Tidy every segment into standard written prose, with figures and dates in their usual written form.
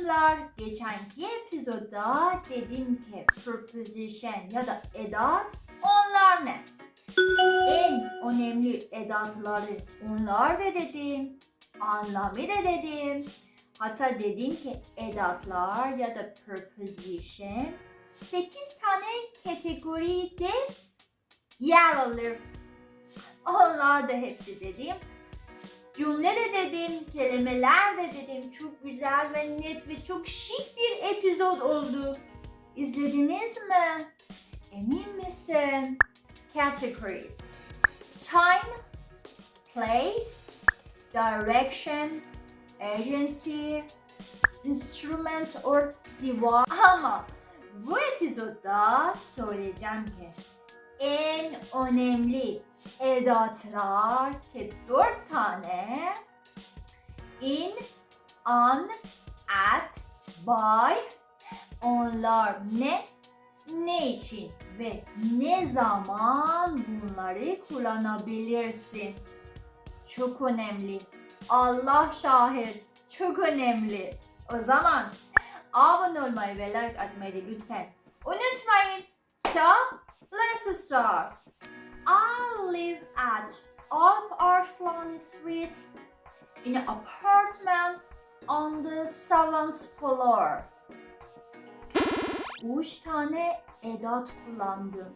canımlar, geçenki epizodda dedim ki preposition ya da edat onlar ne? En önemli edatları onlar da dedim, anlamı da dedim. Hatta dedim ki edatlar ya da preposition 8 tane kategoride yer alır. Onlar da hepsi dedim. Cümle de dedim, kelimeler de dedim. Çok güzel ve net ve çok şık bir epizod oldu. İzlediniz mi? Emin misin? Categories: time, place, direction, agency, instrument or device. Ama bu epizodda söyleyeceğim ki en önemli edatlar ki 4 tane in, on, at, by, onlar ne için ve ne zaman bunları kullanabilirsin. Çok önemli. Allah şahit. Çok önemli. O zaman abone olmayı ve like atmayı lütfen unutmayın. So, let's start. I live at Alp Arslan Street in an apartment on the 7th floor. 3 tane edat kullandım.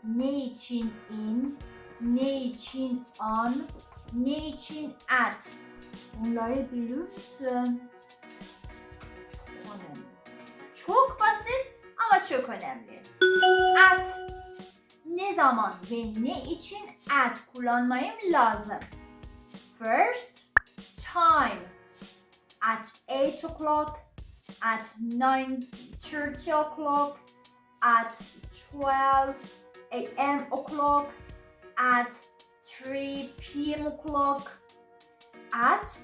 Ne için in, ne için on, ne için at. Bunları biliyor musun? Çok önemli. Çok basit ama çok önemli. At. Ne zaman ve ne için at kullanmam lazım? First, time. At 8 o'clock, at 9:30 o'clock, at 12 a.m. o'clock, at 3 p.m. o'clock, at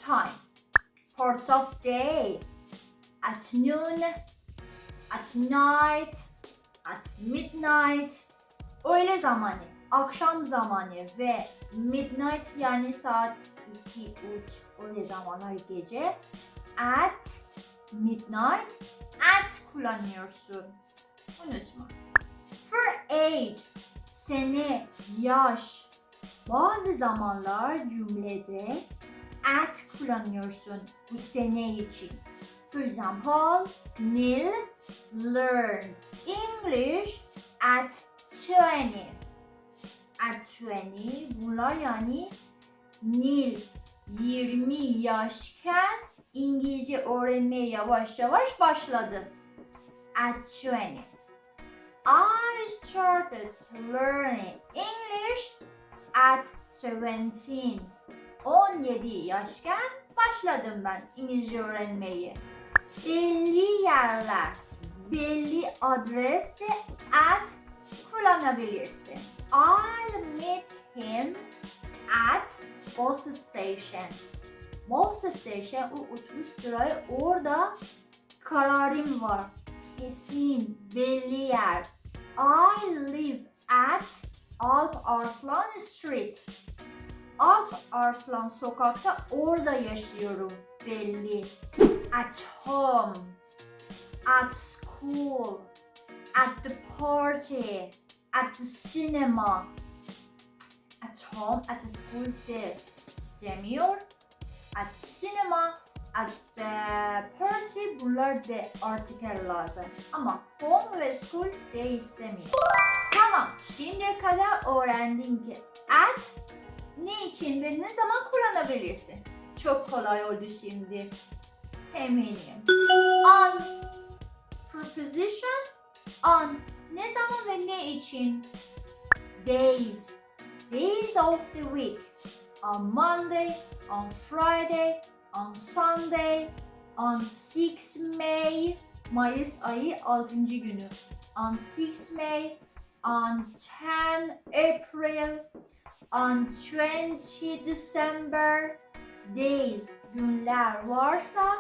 time. Parts of day, at noon, at night, at midnight. Öğle zamanı, akşam zamanı ve midnight yani saat 2-3 öğle zamanlar gece. At midnight, at kullanıyorsun. Unutma. For age, sene, yaş. Bazı zamanlar cümlede at kullanıyorsun bu sene için. For example, Neil learned English at 20. At 20, bunlar yani Neil 20 yaşken İngilizce öğrenmeye yavaş yavaş başladı. At 20. I started learning English at 17. 17 yaşken başladım ben İngilizce öğrenmeyi. Belli yerler, belli adreste at kullanabilirsin. I'll meet him at bus station. Bus station, o otobüs durağı, orada kararım var. Kesin, belli yer. I live at Alp Arslan Street. Alp Arslan sokakta, orada yaşıyorum. Belli. At home, at school, at the party, at the cinema. At home, at the school de istemiyor. At cinema, at the party, bunlar de artikel lazım. Ama home ve school de istemiyor. Tamam, şimdiye kadar öğrendin ki at ne için ve ne zaman kullanabilirsin. Çok kolay oldu şimdi. Eminim. On. Preposition. On. Ne zaman ve ne için? Days. Days of the week. On Monday, on Friday, on Sunday, on 6 May. Mayıs ayı 6. günü. On 6 May, on 10 April, on 20 December. Days, günler varsa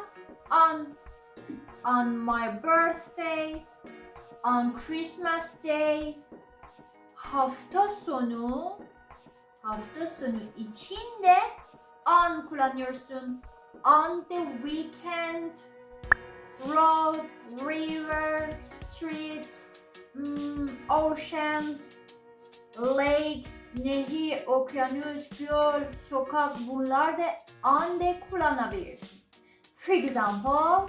on my birthday, on Christmas Day. Hafta sonu için de on kullanıyorsun. On the weekend, road, river, streets, oceans, lakes, nehir, okyanus, göl, sokak, bunlar da on de kullanabilirsin. For example,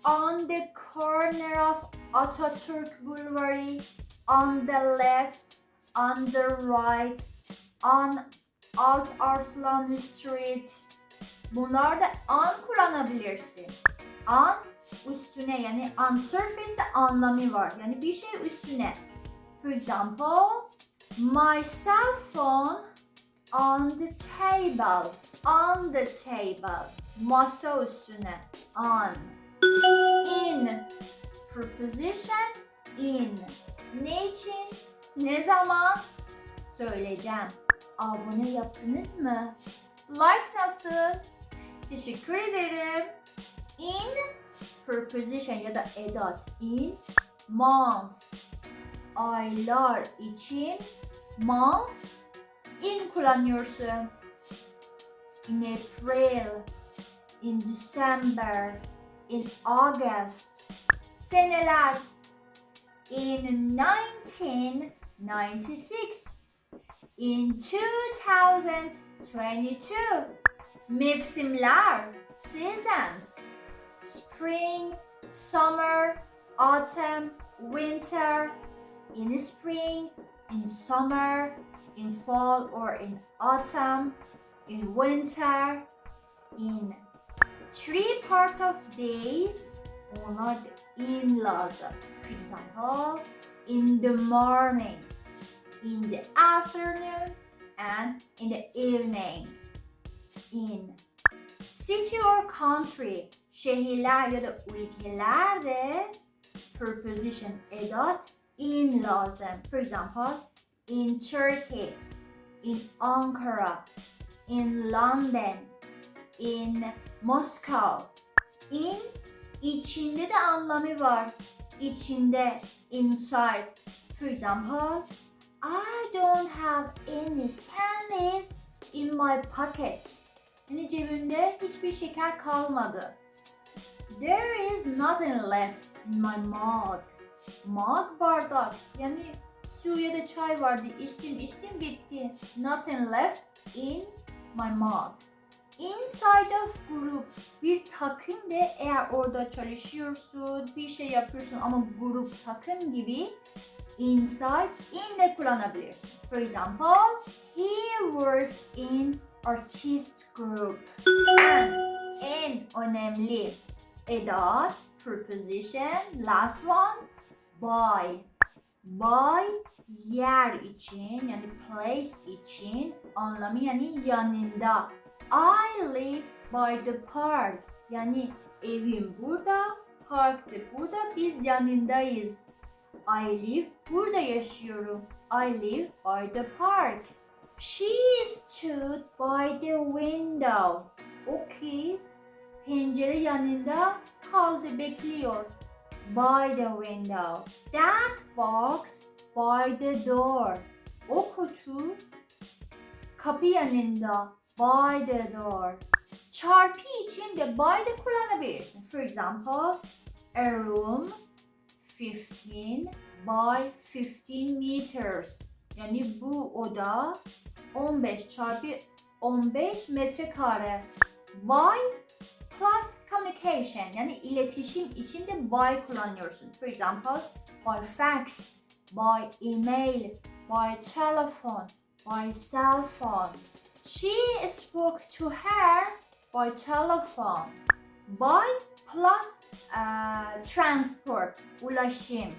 on the corner of Atatürk Boulevard, on the left, on the right, on Alt Arslan Street. Bunlar da on kullanabilirsin. On üstüne, yani on surface'de anlamı var. Yani bir şey üstüne. For example, my cell phone on the table. On the table. Masa üstüne. On. In. Preposition in. Ne için? Ne zaman? Söyleyeceğim. Abone yaptınız mı? Like nasıl? Teşekkür ederim. In preposition ya da edat. In month. Aylar için month in kullanıyorsun. In April, in December, in August. Seneler. In 1996. In 2022. Mevsimler. Seasons. Spring, summer, autumn, winter. In spring, in summer, in fall or in autumn, in winter, in three part of days, onlar da in lazım. For example, in the morning, in the afternoon, and in the evening. In city or country, şehirler ya da ülkelerde preposition edat in lazım. For example, in Turkey, in Ankara, in London, in Moscow. In içinde de anlamı var. İçinde, inside. For example, I don't have any candies in my pocket. Yani cebimde hiçbir şeker kalmadı. There is nothing left in my mug. Mug bardak. Yani su ya da çay vardı. İçtim bitti. Nothing left in my mug. Inside of group. Bir takım ve eğer orada çalışıyorsun, bir şey yapıyorsun ama grup, takım gibi inside in de kullanabilirsin. For example, he works in artist group. And en önemli edat, preposition, last one, by. By yer için, yani place için, anlamı yani yanında. I live by the park. Yani evim burada, park da burada, biz yanındayız. I live, burada yaşıyorum. I live by the park. She stood by the window. O kız pencere yanında kaldı, bekliyor. By the window. That box by the door. O kutu kapı yanında. By the door. Çarpı için de by de kullanabilirsin. For example, a room 15 by 15 meters. Yani bu oda 15 çarpı 15 metrekare. By plus communication, yani iletişim için de by kullanıyorsun. For example, by fax, by email, by telephone, by cell phone. She spoke to her by telephone. By plus transport, ulaşım.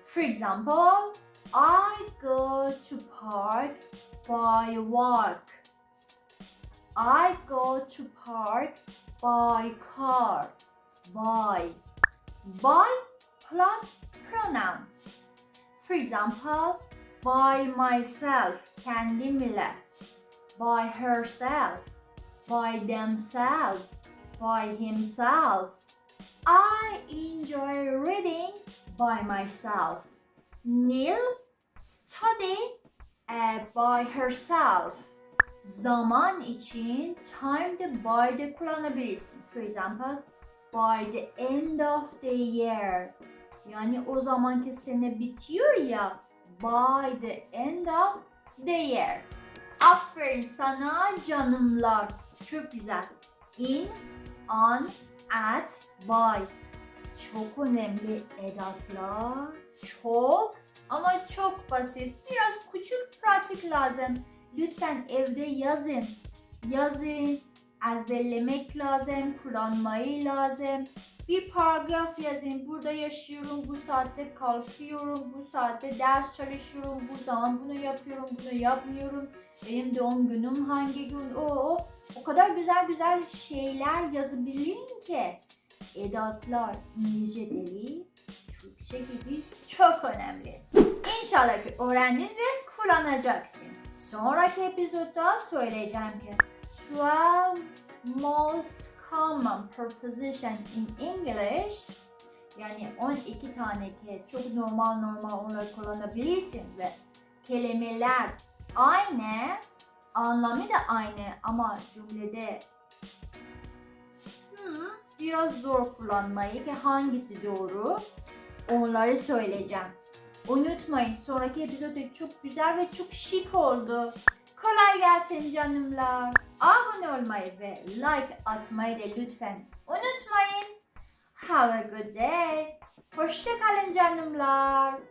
For example, I go to park by walk. I go to park by car. By. By plus pronoun. For example, by myself, kendimle. By herself. By themselves. By himself. I enjoy reading by myself. Neil study by herself. Zaman için time de by de kullanabilirsin. For example, by the end of the year. Yani o zamanki sene bitiyor ya. By the end of the year. Aferin sana canımlar. Çok güzel. In, on, at, by. Çok önemli edatlar. Çok ama çok basit. Biraz küçük pratik lazım. Lütfen evde yazın. Yazın. Ezberlemek lazım. Kullanmayı lazım. Bir paragraf yazın. Burada yaşıyorum. Bu saatte kalkıyorum. Bu saatte ders çalışıyorum. Bu zaman bunu yapıyorum. Bunu yapmıyorum. Benim doğum günüm hangi gün? O kadar güzel şeyler yazabilirim ki. Edatlar İngilizce'de Türkçe gibi çok önemli. İnşallah ki öğrendin ve kullanacaksın. Sonraki epizodda söyleyeceğim ki 12 most common prepositions in English, yani 12 tane ki çok normal onları kullanabilirsin ve kelimeler aynı, anlamı da aynı ama cümlede biraz zor kullanmayı ki hangisi doğru onları söyleyeceğim. Unutmayın, sonraki epizodda çok güzel ve çok şık oldu. Kolay gelsin canımlar. Abone olmayı ve like atmayı da lütfen unutmayın. Have a good day. Hoşça kalın canımlar.